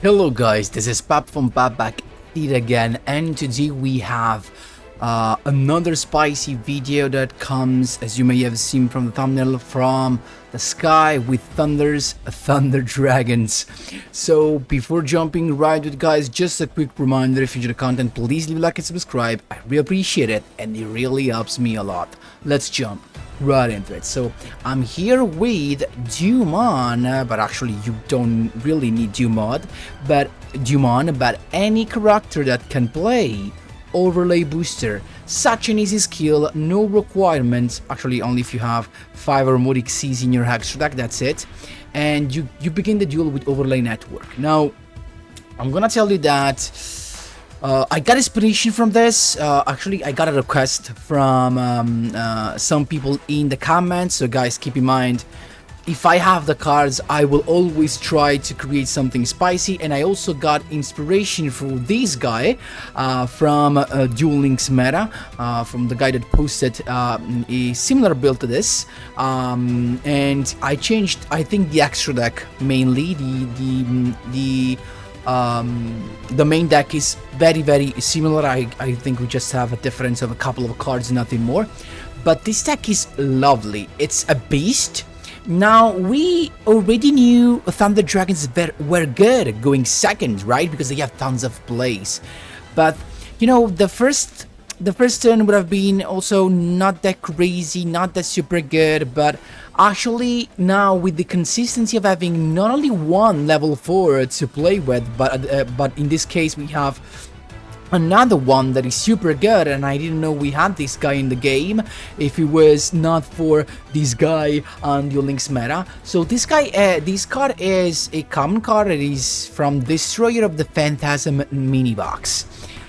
Hello guys, this is Pap from Pap back it again, and today we have another spicy video that comes, as you may have seen from the thumbnail, from the sky with thunder dragons. So before jumping right with guys, just a quick reminder, if you enjoy the content, please leave a like and subscribe. I really appreciate it and it really helps me a lot. Let's jump right into it. So I'm here with Dumon, but actually you don't really need Dumon, but any character that can play overlay booster. Such an easy skill, no requirements, actually only if you have 5 or more XCs in your extra deck, that's it. And you begin the duel with overlay network. Now I'm gonna tell you that I got inspiration from this. Actually, I got a request from some people in the comments, so guys, keep in mind, if I have the cards, I will always try to create something spicy. And I also got inspiration from this guy from Duel Links Meta, from the guy that posted a similar build to this, and I changed, I think, the extra deck mainly. The main deck is very similar. I think we just have a difference of a couple of cards, nothing more. But this deck is lovely. It's a beast. Now, we already knew Thunder Dragons were good going second, right? Because they have tons of plays. But, you know, the first turn would have been also not that crazy, not that super good, but actually now with the consistency of having not only one level 4 to play with, but in this case we have another one that is super good, and I didn't know we had this guy in the game if it was not for this guy on Duel Links Meta. So this guy, this card is a common card. It is from Destroyer of the Phantasm mini box.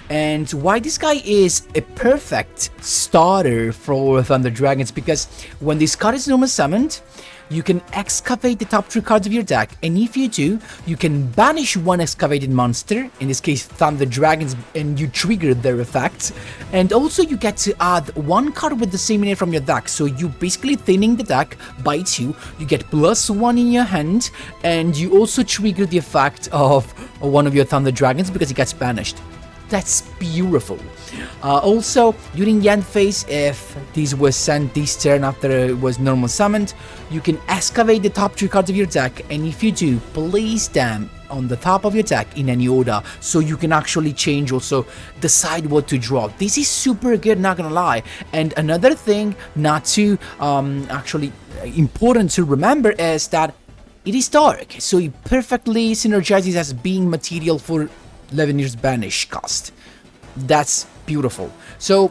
And why this guy is a perfect starter for Thunder Dragons, because when this card is normal summoned, you can excavate the top 3 cards of your deck, and if you do, you can banish one excavated monster, in this case Thunder Dragons, and you trigger their effect. And also you get to add 1 card with the same name from your deck, so you basically thinning the deck by 2, you get +1 in your hand, and you also trigger the effect of one of your Thunder Dragons because it gets banished. That's beautiful. Also, during the end phase, if this was sent this turn after it was normal summoned, you can excavate the top 3 cards of your deck, and if you do, place them on the top of your deck in any order, so you can actually change, also decide what to draw. This is super good, not gonna lie. And another thing not too actually important to remember is that it is dark, so it perfectly synergizes as being material for 11 years banish cost. That's beautiful. So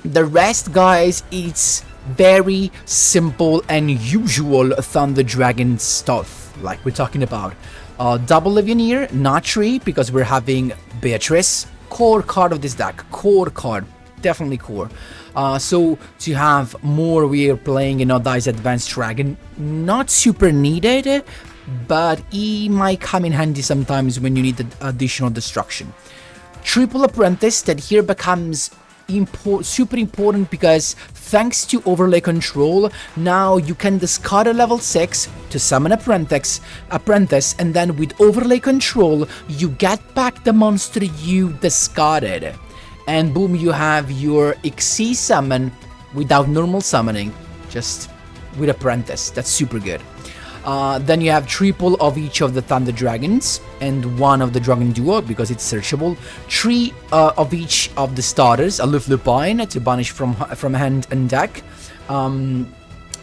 the rest, guys, it's very simple and usual Thunder Dragon stuff like we're talking about. Double Legionnaire, not 3, because we're having Beatrice, core card of this deck, core card, definitely core. So to have more, we are playing an Dice Advanced Dragon, not super needed, but he might come in handy sometimes when you need the additional destruction. Triple Apprentice, that here becomes super important because thanks to overlay control, now you can discard a level 6 to summon Apprentice, and then with overlay control you get back the monster you discarded, and boom, you have your XC summon without normal summoning, just with Apprentice. That's super good. Then you have triple of each of the Thunder Dragons and 1 of the Dragon Duo because it's searchable. 3 of each of the starters, Aloof Lupine to banish from hand and deck.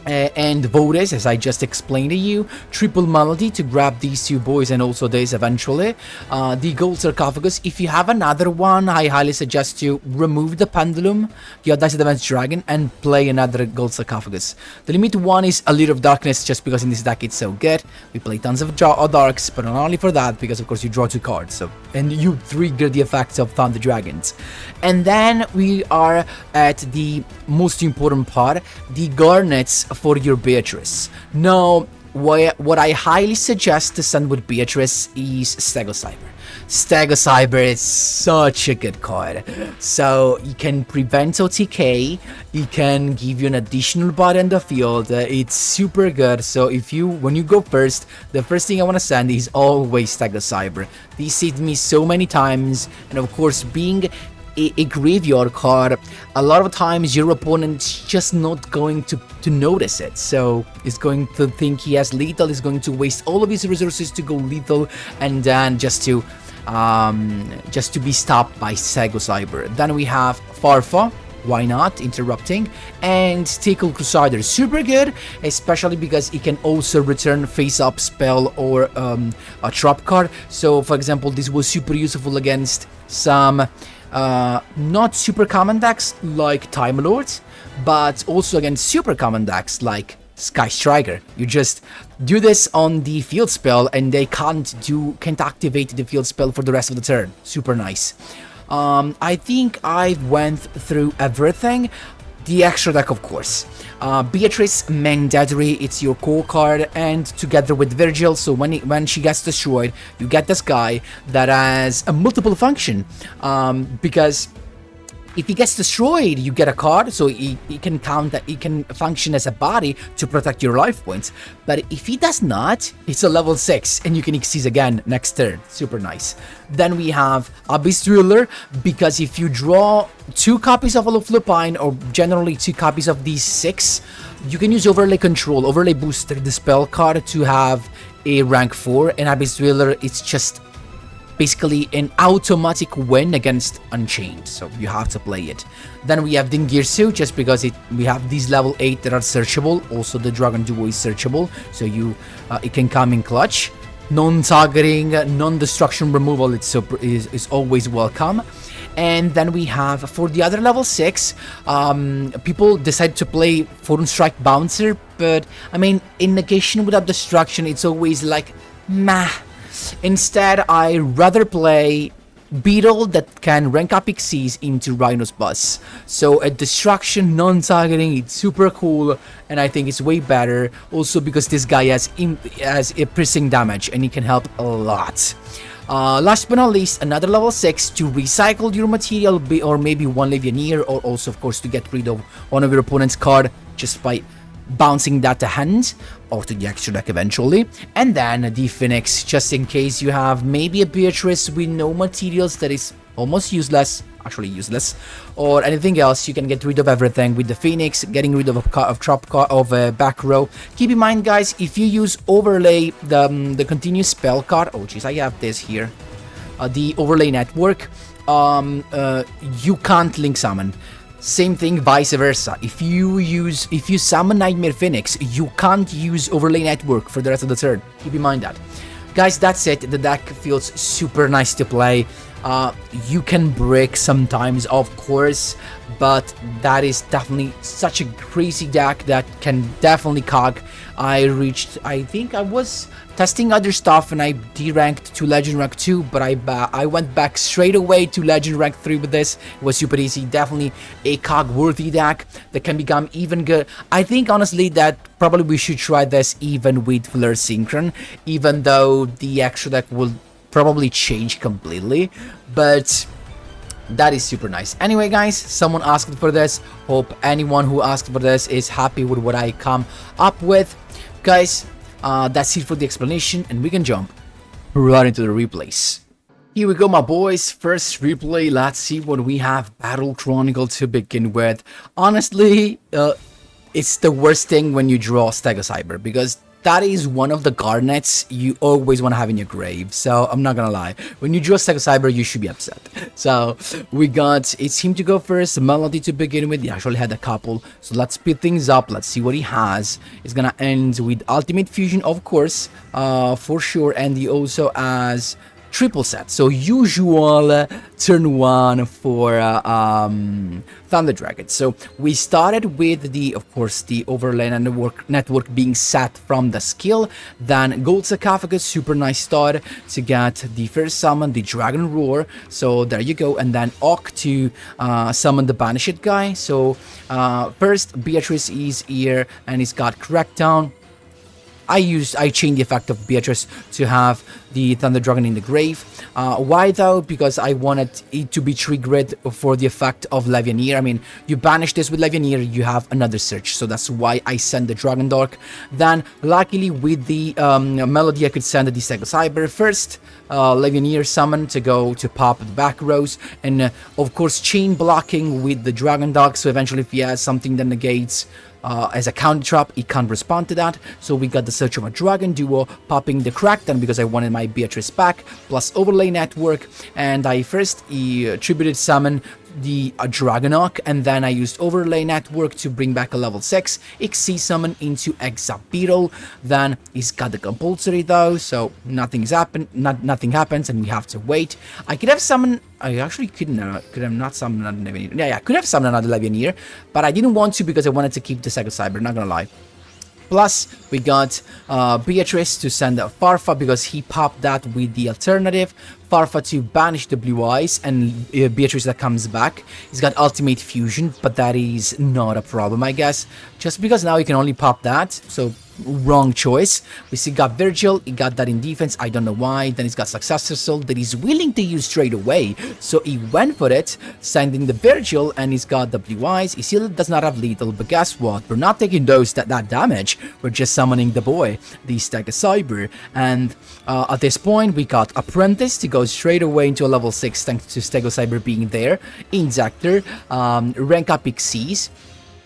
And Vodes, as I just explained to you. Triple Melody to grab these 2 boys and also this eventually. The Gold Sarcophagus. If you have another one, I highly suggest you remove the Pendulum, the Audacious Advanced Dragon, and play another Gold Sarcophagus. The limit 1 is a Leader of Darkness, just because in this deck it's so good. We play tons of Darks, but not only for that, because of course you draw 2 cards, so and you trigger the effects of Thunder Dragons. And then we are at the most important part, the Garnets for your Beatrice. Now, what I highly suggest to send with Beatrice is Stego Cyber. Stegocyber is such a good card. So you can prevent OTK, it can give you an additional bot in the field, it's super good. So when you go first, the first thing I want to send is always Stegocyber. This saved me so many times, and of course being a graveyard card, a lot of times your opponent's just not going to notice it, so he's going to think he has lethal, he's going to waste all of his resources to go lethal, and then just to be stopped by Stegocyber. Then we have Farfa, why not, interrupting, and Tickle Crusader, super good, especially because it can also return face-up spell or a trap card. So for example, this was super useful against some not super common decks like Time Lords, but also against super common decks like Sky Striker. You just do this on the field spell and they can't activate the field spell for the rest of the turn. Super nice. I think I went through everything. The extra deck, of course. Beatrice, mandatory, it's your core card, and together with Virgil, so when she gets destroyed, you get this guy that has a multiple function, because if he gets destroyed, you get a card, so he can count that he can function as a body to protect your life points. But if he does not, it's a level 6, and you can Xyz again next turn. Super nice. Then we have Abyss Driller, because if you draw 2 copies of Hollow Lupine, or generally 2 copies of these 6, you can use Overlay Control, Overlay Booster, the spell card, to have a rank 4, and Abyss Driller, it's just basically an automatic win against Unchained, so you have to play it. Then we have Dingirsu, just because we have these level 8 that are searchable. Also the Dragon Duo is searchable, so it can come in clutch. Non-targeting, non-destruction removal, is always welcome. And then we have, for the other level 6, people decide to play Forum Strike Bouncer, but I mean, in negation without destruction, it's always like, meh. Instead, I rather play Beetle that can rank up Xyz into Rhino's Bus. So a destruction, non-targeting, it's super cool, and I think it's way better. Also because this guy has a piercing damage, and he can help a lot. Last but not least, another level 6 to recycle your material, or maybe one Legionnaire, or also of course to get rid of one of your opponent's card just by bouncing that to hand or to the extra deck eventually. And then the Phoenix, just in case you have maybe a Beatrice with no materials that is almost useless, actually useless, or anything else, you can get rid of everything with the Phoenix, getting rid of a back row. Keep in mind, guys, if you use Overlay, the continuous spell card, oh jeez, I have this here, the Overlay Network, you can't link summon. Same thing, vice versa. If you summon Nightmare Phoenix, you can't use Overlay Network for the rest of the turn. Keep in mind that. Guys, that's it. The deck feels super nice to play. You can break sometimes, of course, but that is definitely such a crazy deck that can definitely cog. I think I was testing other stuff and I deranked to Legend Rank 2, but I went back straight away to Legend Rank 3 with this. It was super easy, definitely a cog-worthy deck that can become even good. I think, honestly, that probably we should try this even with Flare Synchron, even though the extra deck will probably change completely, but that is super nice. Anyway, guys, someone asked for this. Hope anyone who asked for this is happy with what I come up with. Guys, that's it for the explanation, and we can jump right into the replays. Here we go, my boys. First replay, let's see what we have. Battle Chronicle to begin with. Honestly, it's the worst thing when you draw Stegocyber, because that is one of the garnets you always want to have in your grave. So I'm not gonna lie, when you draw Stegocyber, you should be upset. So we got, it's him to go first, Melody to begin with. He actually had a couple, so let's speed things up. Let's see what he has. It's gonna end with Ultimate Fusion, of course, for sure, and he also has triple set, so usual turn 1 for Thunder Dragon. So we started with of course, the Overlay network being set from the skill. Then Gold Sarcophagus, super nice start to get the first summon, the Dragon Roar. So there you go, and then Ock to summon the Banished guy. So first Beatrice is here, and he's got Crackdown. I changed the effect of Beatrice to have the Thunder Dragon in the grave. Why though? Because I wanted it to be triggered for the effect of Levianeer. I mean, you banish this with Levianeer, you have another search, so that's why I sent the Dragon Dark. Then, luckily with the Melody, I could send the Stego Cyber first. Levianeer summon to go to pop the back rows, and of course chain blocking with the Dragon Dark, so eventually if he has something that negates as a counter trap, he can't respond to that. So we got the search of a Dragon Duo, popping the Crackdown because I wanted my Beatrice back, plus Overlay Network, and I first attributed summon the Dragonok, and then I used Overlay Network to bring back a level 6 XC summon into Exa Beetle. Then he's got the compulsory though, so nothing happens, and we have to wait. I could have summoned. I actually could have not summoned another Levianeer. Yeah, I could have summoned another Levianeer, but I didn't want to because I wanted to keep the Stego Cyber. Not gonna lie. Plus, we got Beatrice to send a Farfa because he popped that with the alternative. Farfa to banish the Blue Eyes, and Beatrice that comes back. He's got Ultimate Fusion, but that is not a problem, I guess. Just because now he can only pop that, so wrong choice. We see got Virgil, he got that in defense, I don't know why. Then he's got Successor Soul that he's willing to use straight away, so he went for it, sending the Virgil, and he's got the Blue Eyes. He still does not have lethal, but guess what? We're not taking that damage, we're just summoning the boy, the Stego Cyber, and at this point we got Apprentice to go straight away into a level 6 thanks to Stego Cyber being there, Injector, rank up Xyz,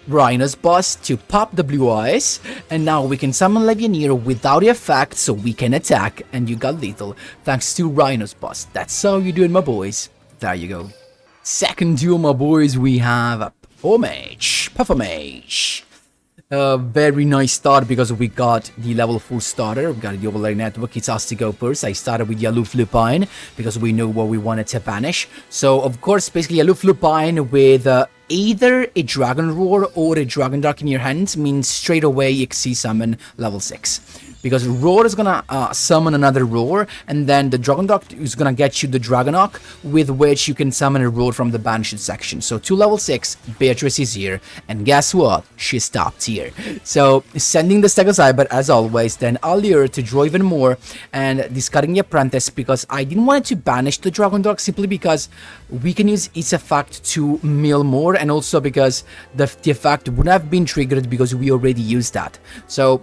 Rhino's boss to pop the Blue Eyes, and now we can summon Levianeer without the effect, so we can attack, and you got lethal thanks to Rhino's boss. That's how you do it, my boys. There you go. Second duel, my boys, we have Performage. Very nice start because we got the level 4 starter, we got the Overlay Network. It's us to go first. I started with Aloof Lupine because we know what we wanted to banish. So of course, basically Aloof Lupine with either a Dragon Roar or a Dragon Dark in your hand means straight away XC summon level 6. Because Roar is gonna summon another Roar, and then the Dragon Dark is gonna get you the Dragonok, with which you can summon a Roar from the Banished section. So to level 6, Beatrice is here, and guess what? She stopped here. So sending the Stego Cyber as always, then Allure to draw even more, and discarding the Apprentice because I didn't want to banish the Dragon Dark simply because we can use its effect to mill more, and also because the effect would have been triggered because we already used that. So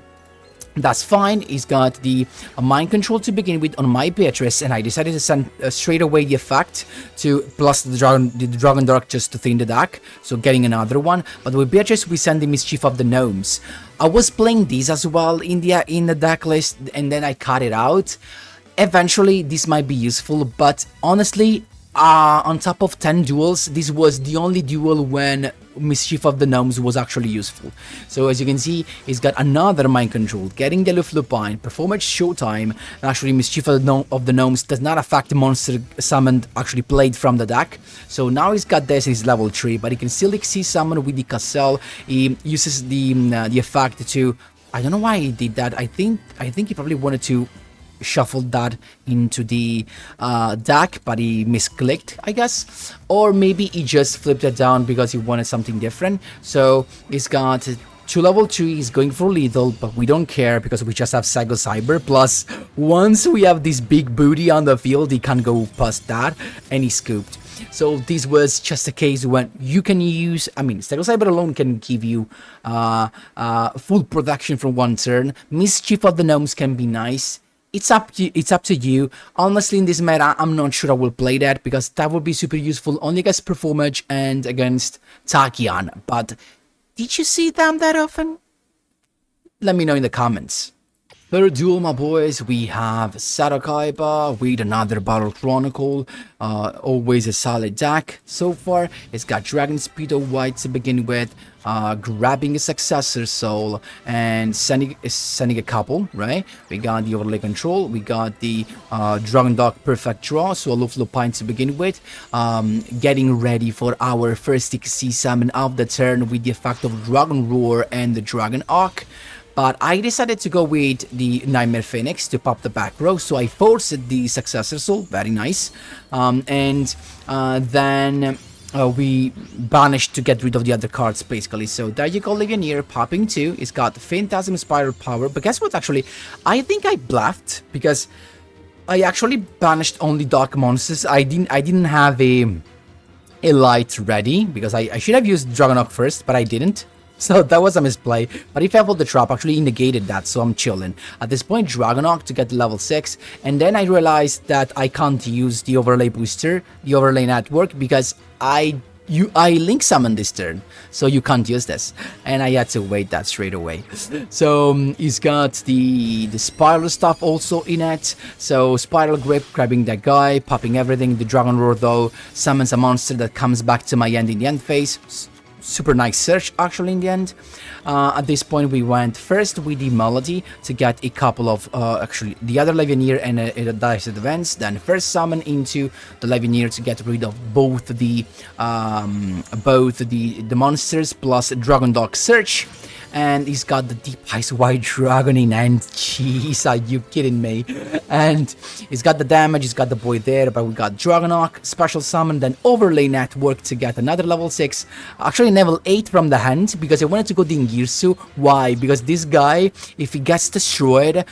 that's fine. He's got the Mind Control to begin with on my Beatrice, and I decided to send straight away the effect to plus the Dragon Dark just to thin the deck, so getting another one. But with Beatrice, we send the Mischief of the Gnomes. I was playing these as well in the deck list, and then I cut it out. Eventually, this might be useful, but honestly, on top of 10 duels, this was the only duel when Mischief of the Gnomes was actually useful. So as you can see, he's got another Mind Control, getting the Aloof Lupine, Performage Showtime, and actually Mischief of the Gnomes does not affect the monster summoned actually played from the deck. So now he's got this, he's level 3, but he can still XC summon with the Cassell. He uses the effect to, I don't know why he did that, I think he probably wanted to shuffled that into the deck, but he misclicked, I guess, or maybe he just flipped it down because he wanted something different. So he's got to level 3, he's going for lethal, but we don't care because we just have Stego Cyber. Plus, once we have this big booty on the field, he can't go past that, and he scooped. So this was just a case when you can use, I mean, Stego Cyber alone can give you full protection from one turn. Mischief of the Gnomes can be nice. It's up to you. Honestly, in this meta, I'm not sure I will play that because that would be super useful only against Performage and against Tachyon. But did you see them that often? Let me know in the comments. Third duel, my boys, we have Sarakaiba with another Battle Chronicle. Always a solid deck so far. It's got Dragon Speedo White to begin with, grabbing a Successor Soul and sending a couple, right? We got the Overlay Control, we got the Dragon Dark Perfect Draw, so Aloof Lupine to begin with, getting ready for our first XC summon of the turn with the effect of Dragon Roar and the Dragon Arc. But I decided to go with the Nightmare Phoenix to pop the back row, so I forced the Successor Soul, very nice. Then we banished to get rid of the other cards, basically. So there you go, Legionnaire, popping 2. It's got Phantasm Spiral power, but guess what, actually? I think I bluffed, because I actually banished only Dark Monsters. I didn't have a light ready, because I should have used Dragonok first, but I didn't. So that was a misplay, but if I followed the trap, actually negated that, so I'm chilling. At this point, Dragonok to get level 6, and then I realized that I can't use the overlay booster, the overlay network, because I link summon this turn, so you can't use this, and I had to wait that straight away. So he's got the spiral stuff also in it. So spiral grip, grabbing that guy, popping everything. The Dragon Roar though summons a monster that comes back to my end in the end phase. Super nice search actually in the end. At this point we went first with the Melody to get a couple of actually the other Legionnaire and a Dice Advance, then first summon into the Legionnaire to get rid of both the monsters plus Dragon Dog Search. And he's got the Deep Ice White Dragon in hand. Jeez, are you kidding me? And he's got the damage, he's got the boy there, but we got Dragonok, Special Summon, then Overlay Network to get another level 6. Actually level 8 from the hand, because I wanted to go Dingirsu. Why? Because this guy, if he gets destroyed,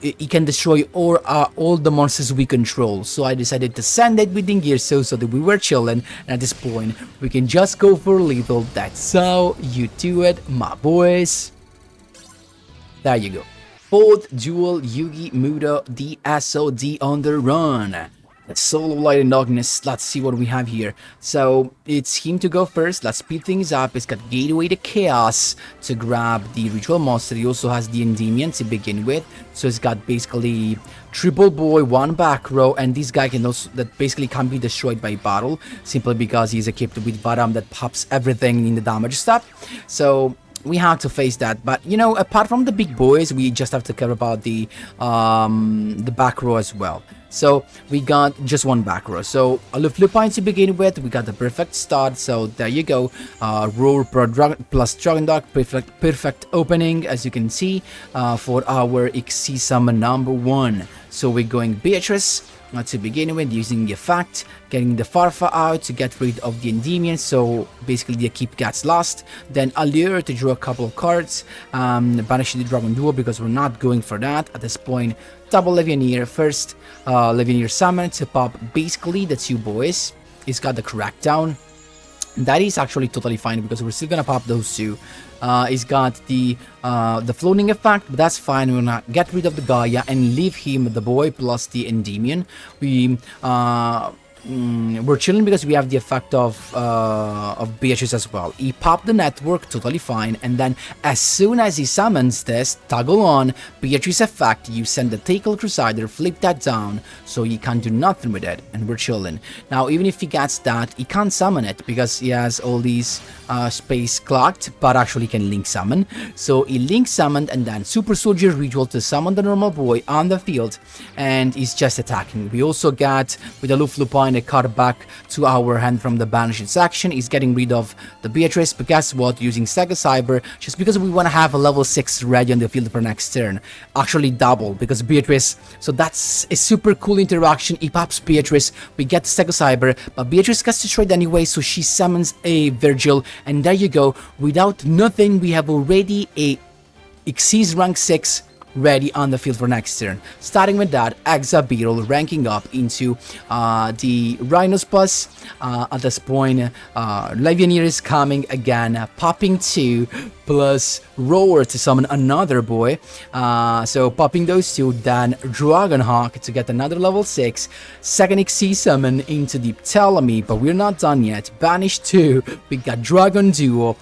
he can destroy all the monsters we control. So I decided to send it with Dingirsu so that we were chilling. And at this point, we can just go for lethal. That's how you do it, my boys. There you go. Fourth Duel Yugi Muda DSOD on the run. The Soul of Light and Darkness. Let's see what we have here. So it's him to go first. Let's speed things up. He's got Gateway to Chaos to grab the Ritual Monster. He also has the Endymion to begin with. So he's got basically triple boy, one back row, and this guy can also that basically can't be destroyed by battle simply because he's equipped with Varam that pops everything in the damage stuff. So we have to face that, but you know, apart from the big boys, we just have to care about the back row as well. So we got just one back row. So Aloof Lupine to begin with, we got the perfect start. So there you go, Roar plus Dragon Dog, perfect opening as you can see for our Xyz summon number 1. So we're going Beatrice to begin with, using the effect, getting the Farfa out to get rid of the Endymion, so basically the keep gets lost. Then Allure to draw a couple of cards, banishing the Dragon Duel because we're not going for that. At this point, double Legionnaire, first Legionnaire summon to pop basically the 2 boys. He's got the Crackdown. That is actually totally fine because we're still gonna pop those 2. He's got the floating effect, but that's fine. We're gonna get rid of the Gaia and leave him the boy plus the Endymion. We're chilling because we have the effect of Beatrice as well. He popped the network, totally fine, and then as soon as he summons this, toggle on Beatrice effect, you send the Tackle Crusader, flip that down, so he can't do nothing with it, and we're chilling. Now, even if he gets that, he can't summon it because he has all these space clocked, but actually can link summon. So he link summoned and then Super Soldier Ritual to summon the normal boy on the field, and he's just attacking. We also got with the Aloof Lupine a card back to our hand from the banished section. He's getting rid of the Beatrice, but guess what? Using Sega Cyber, just because we want to have a level 6 ready on the field for next turn. Actually double, because Beatrice, so that's a super cool interaction. He pops Beatrice, we get Sega Cyber, but Beatrice gets destroyed anyway, so she summons a Virgil, and there you go. Without nothing, we have already a Xyz rank 6 ready on the field for next turn. Starting with that, Exa Beetle ranking up into the Rhinos Plus. At this point, Legionnaire is coming again, popping 2 plus Roar to summon another boy. So popping those 2, then Dragonhawk to get another level 6. Second Xyz summon into the Ptolemy, but we're not done yet. Banish 2, we got Dragon Duel.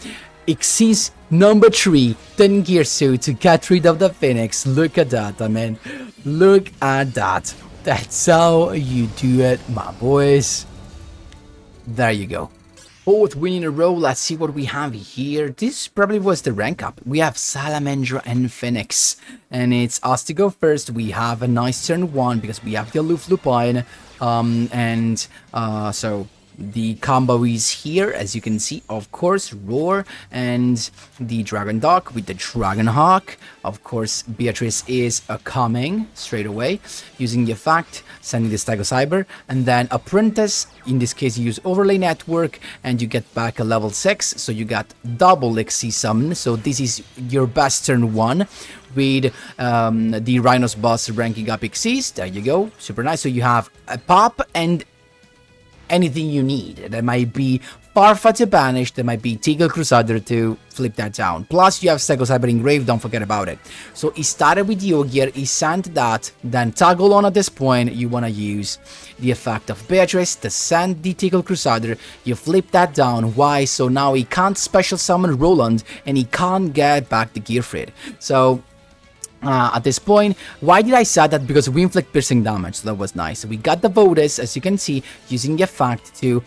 Xyz number 3, Dingirsu to get rid of the Phoenix. Look at that, I mean, look at that. That's how you do it, my boys. There you go. 4th win in a row. Let's see what we have here. This probably was the rank up. We have Salamandra and Phoenix, and it's us to go first. We have a nice turn 1 because we have the Aloof Lupine, so The combo is here, as you can see, of course, Roar and the Dragon Dog with the Dragon Hawk. Of course, Beatrice is coming straight away, using the effect, sending the Stego Cyber, and then Apprentice, in this case you use Overlay Network, and you get back a level 6, so you got double XC Summon, so this is your best turn 1, with the Rhinos boss ranking up Xyz. There you go, super nice. So you have a pop and anything you need. There might be Farfa to banish, there might be Teagle Crusader to flip that down. Plus you have Stego Cyber Engrave, don't forget about it. So he started with Yugioh, he sent that, then toggle on at this point, you want to use the effect of Beatrice to send the Teagle Crusader, you flip that down. Why? So now he can't special summon Roland, and he can't get back the Gearfried. So at this point, why did I say that? Because we inflict piercing damage, so that was nice. We got the Votus, as you can see, using the effect to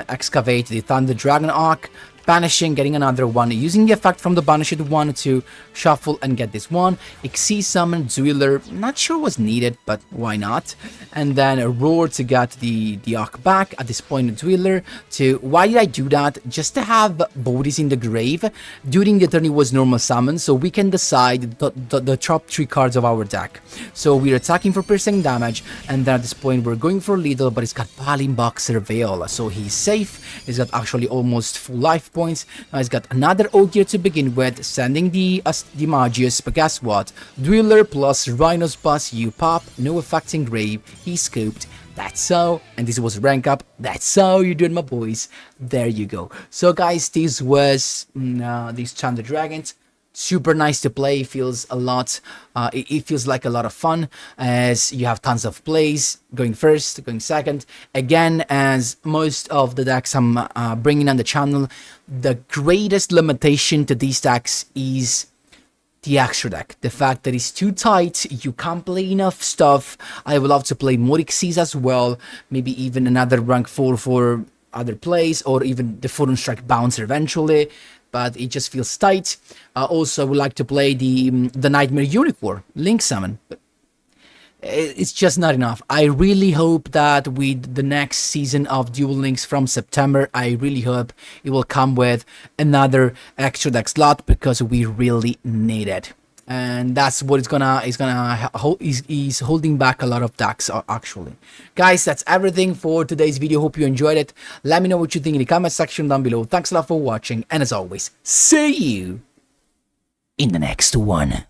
excavate the Thunder Dragon Arc, banishing, getting another one, using the effect from the banished one to shuffle and get this one. Xyz summon, Dueler, not sure was needed, but why not? And then a Roar to get the Arc back. At this point, a Dueler to... Why did I do that? Just to have bodies in the grave. During the turn it was normal summon, so we can decide the top 3 cards of our deck. So we're attacking for piercing damage, and then at this point we're going for lethal, but it's got Palin Boxer Veil, so he's safe. He's got actually almost full life points. Now he's got another Ogier to begin with, sending the Magius, but guess what? Dueler plus Rhinos boss, you pop, no effect engrave, he scooped. That's how, and this was rank up. That's how you're doing, my boys. There you go. So guys, this was these Thunder Dragons. Super nice to play, feels a lot, it feels like a lot of fun, as you have tons of plays, going first, going second. Again, as most of the decks I'm bringing on the channel, the greatest limitation to these decks is the extra deck. The fact that it's too tight, you can't play enough stuff. I would love to play more Xyz as well, maybe even another rank 4 for other plays, or even the Forum Strike Bouncer eventually, but it just feels tight. Also, I would like to play the Nightmare Unicorn Link Summon, but it's just not enough. I really hope that with the next season of Duel Links from September, I really hope it will come with another extra deck slot, because we really need it. And that's what is holding back a lot of decks, actually. Guys, that's everything for today's video. Hope you enjoyed it. Let me know what you think in the comment section down below. Thanks a lot for watching, and as always, see you in the next one.